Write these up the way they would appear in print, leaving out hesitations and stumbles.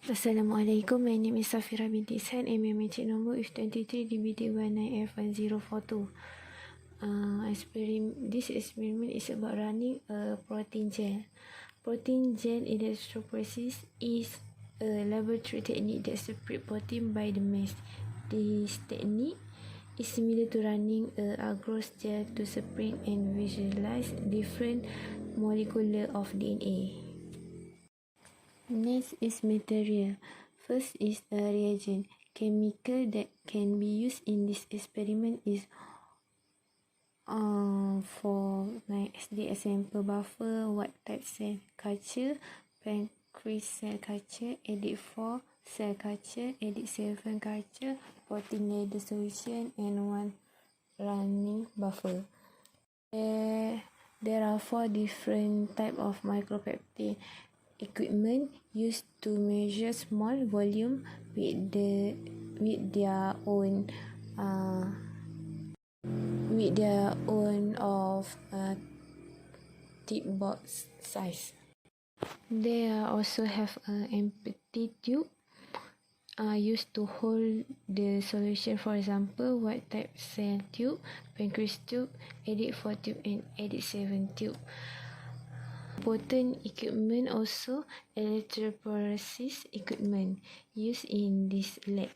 Assalamualaikum, my name is Safira binti San, MMH number is 23DBT19F1042. This experiment is about running a protein gel. Protein gel electrophoresis is a laboratory technique that separates protein by the mass. This technique is similar to running a agarose gel to separate and visualize different molecules of DNA. Next is material. First is a reagent. Chemical that can be used in this experiment is for my SDS sample buffer, white type cell culture, pancreas cell culture, edit4 cell culture, edit7 culture, protein ladder solution, and one running buffer. There are 4 different types of micropeptide equipment used to measure small volume with their own tip box size. They also have an empty tube used to hold the solution, for example white type cell tube, pancreas tube, edit4 tube, and edit7 tube. Important equipment also electrophoresis equipment used in this lab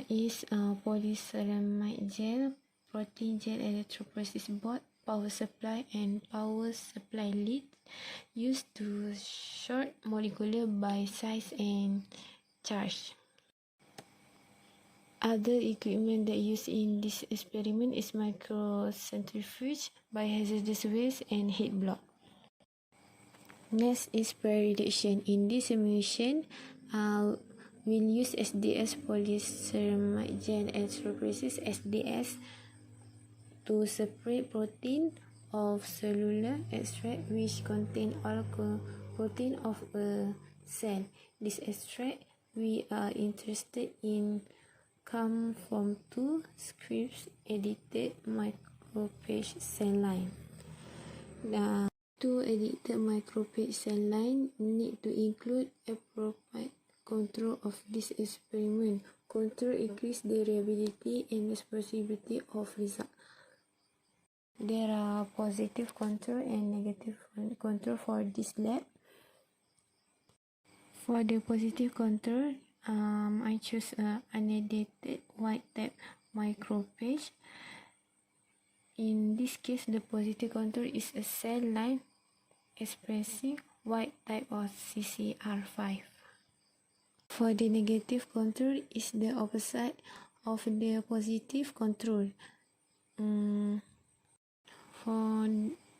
is polyceramide gel, protein gel electrophoresis board, power supply, and power supply lead used to sort molecular by size and charge. Other equipment that used in this experiment is microcentrifuge, biohazardous waste, and heat block. Next is pre-reduction. In this simulation, we'll use SDS polyceramide gel electrophoresis SDS to separate protein of cellular extract which contain all protein of a cell. This extract we are interested in come from 2 scripts edited micropage cell line. The 2 edited micropage cell line need to include appropriate control of this experiment. Control increase the reliability and responsibility of result. There are positive control and negative control for this lab. For the positive control, I choose a unedited white type micropage. In this case, the positive control is a cell line expressing white type of CCR5. For the negative control is the opposite of the positive control. For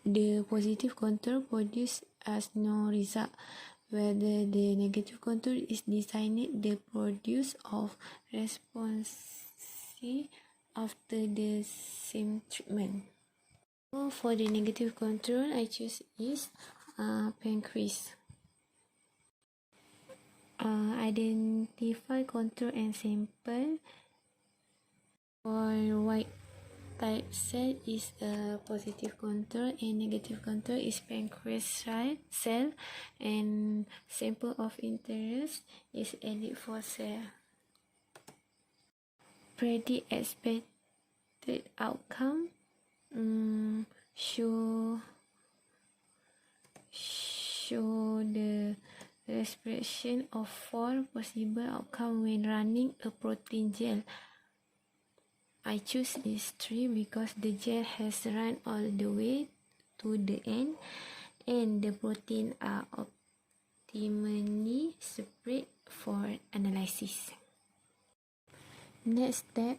the positive control produce as no result, whether the negative control is designed the produce of response after the same treatment. So for the negative control, I choose is pancreas. Identify control and sample. For white type cell is a positive control and negative control is pancreas cell, and sample of interest is edit4 cell. Predict expected outcome. Show the expression of 4 possible outcome when running a protein gel. I choose is 3 because the gel has run all the way to the end and the protein are optimally separate for analysis. Next step,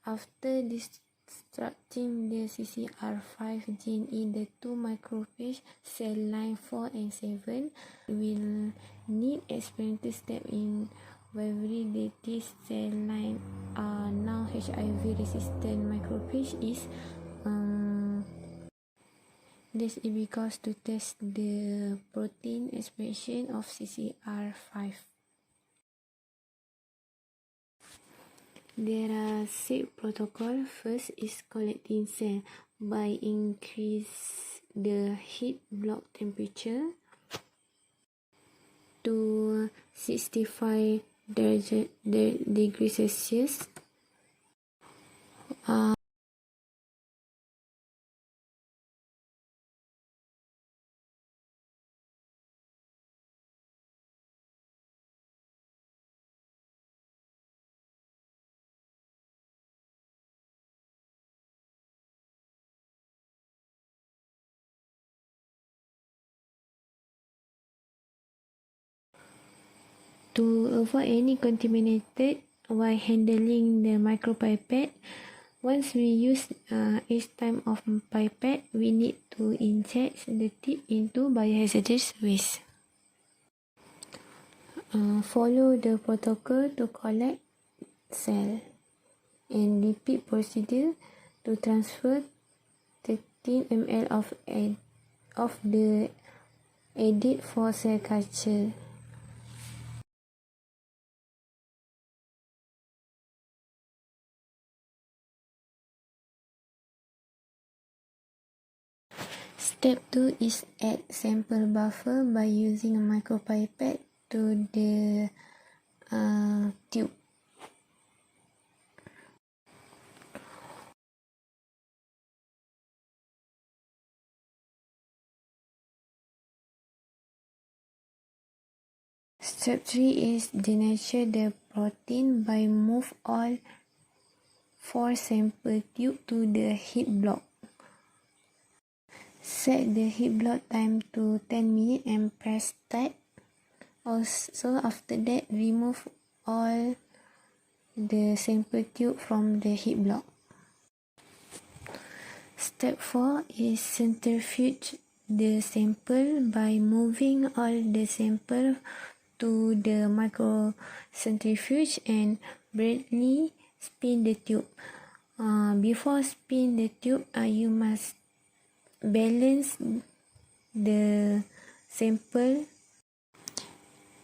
after destructing the CCR5 gene in the 2 micropage cell line 4 and 7, we'll need experimental step in validating cell line now HIV resistant micropage is this is because to test the protein expression of CCR5. There are 6 protocols. First is collecting cell by increase the heat block temperature. to 65 degrees Celsius. To avoid any contaminated while handling the micropipette, once we use each time of pipette, we need to inject the tip into biohazardous waste. Follow the protocol to collect cell and repeat procedure to transfer 13 ml of the added for cell culture. Step 2 is add sample buffer by using a micropipette to the tube. Step 3 is denature the protein by move all 4 sample tube to the heat block. Set the heat block time to 10 minutes and press start. Also, after that, remove all the sample tube from the heat block. Step 4 is centrifuge the sample by moving all the sample to the microcentrifuge and brightly spin the tube. Before spin the tube, you must balance the sample.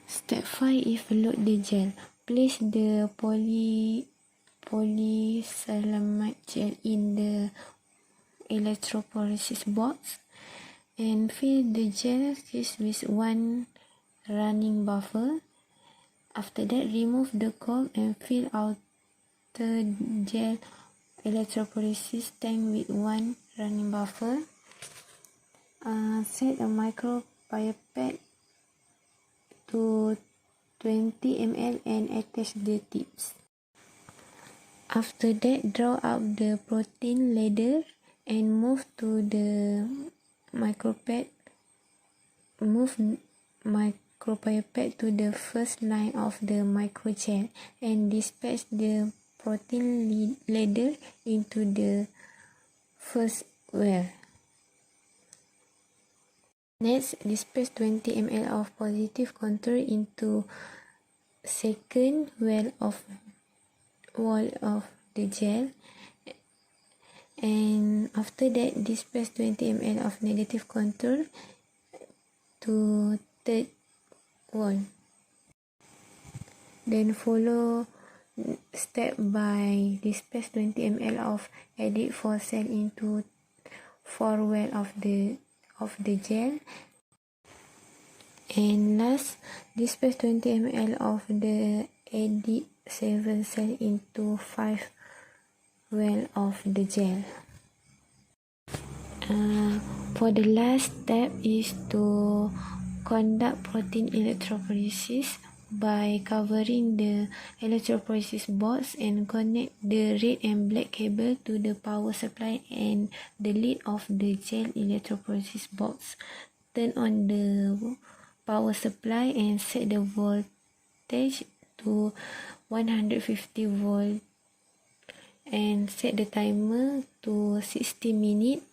Step 5 is load the gel. Place the polyacrylamide gel in the electrophoresis box and fill the gel with 1 running buffer. After that, remove the cork and fill outer gel electrophoresis tank with 1 running buffer. Set a micropipette to 20 ml and attach the tips. After that, draw out the protein ladder and move to the micropipette to the first line of the microgel and dispatch the protein ladder into the first well. Next, disperse 20 ml of positive contour into second wall of the gel, and after that, disperse 20 ml of negative contour to third wall. Then follow step by disperse 20 ml of added for cell into 4 well of the gel, and last, disperse 20 ml of the added 7 cell into 5 well of the gel. For the last step is to conduct protein electrophoresis by covering the electrophoresis box and connect the red and black cable to the power supply and the lid of the gel electrophoresis box. Turn on the power supply and set the voltage to 150 volt and set the timer to 60 minutes.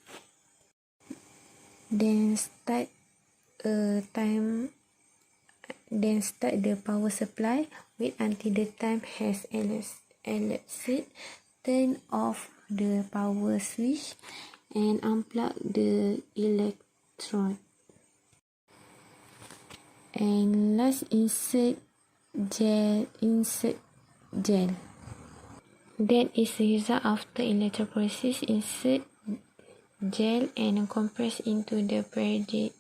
Then start the power supply. Wait until the time has elapsed. Turn off the power switch and unplug the electrode. And last, insert gel. That is the result after electrophoresis. Insert gel and compress into the predicted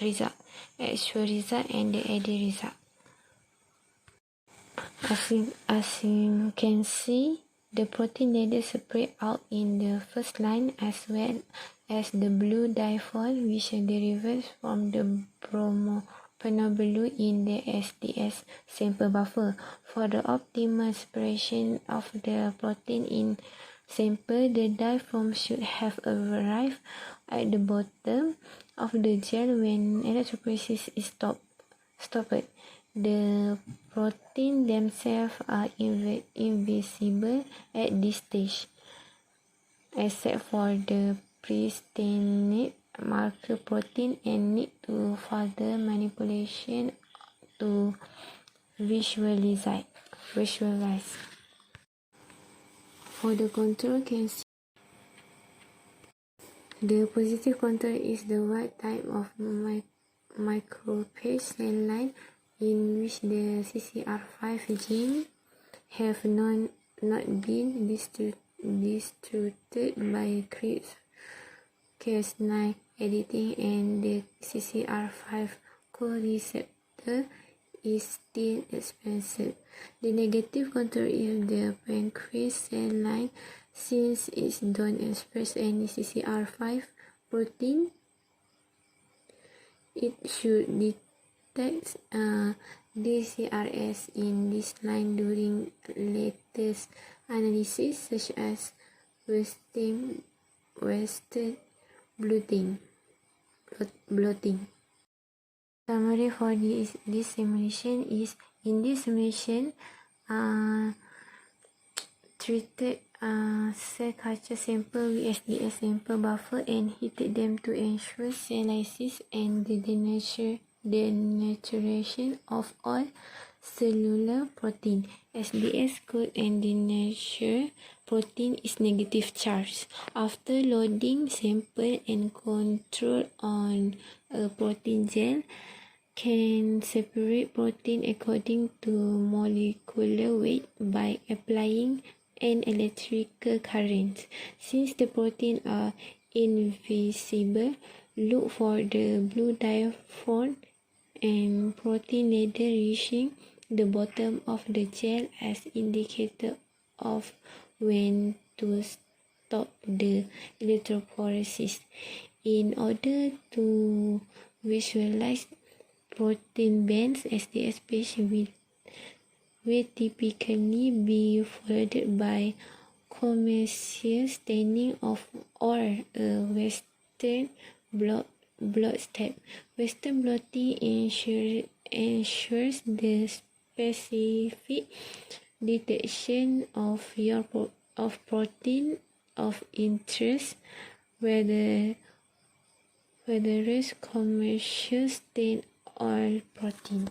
result, actual result, and the added result. As you can see, the protein ladder separate out in the first line as well as the blue difold, which derives from the blue in the SDS sample buffer. For the optimal separation of the protein in sample, the diaphragm should have arrived at the bottom of the gel when electrophoresis is stopped. The protein themselves are invisible at this stage, except for the pre-stained marker protein, and need to further manipulation to visualize. For the control, can see the positive control is the white type of micropage cell line in which the CCR5 gene have not been distributed by Cas9 editing, and the CCR5 co-receptor is still expressed. The negative control is the pancreas cell line, since it don't express any CCR5 protein. It should detect DCRS in this line during latest analysis, such as Western blotting. Summary for this simulation is: in this simulation, treated cell culture sample with SDS sample buffer and heated them to ensure cell lysis and the denaturation of all cellular protein. SDS code and denature protein is negative charge. After loading sample and control on a protein gel, can separate protein according to molecular weight by applying an electrical current. Since the protein are invisible, look for the blue diaphragm and protein ladder reaching the bottom of the gel as indicator of when to stop the electrophoresis. In order to visualize protein bands, SDS-PAGE will typically be followed by commercial staining of or a Western blot step. Western blotting ensures the specific detection of protein of interest, whether commercial stain or protein.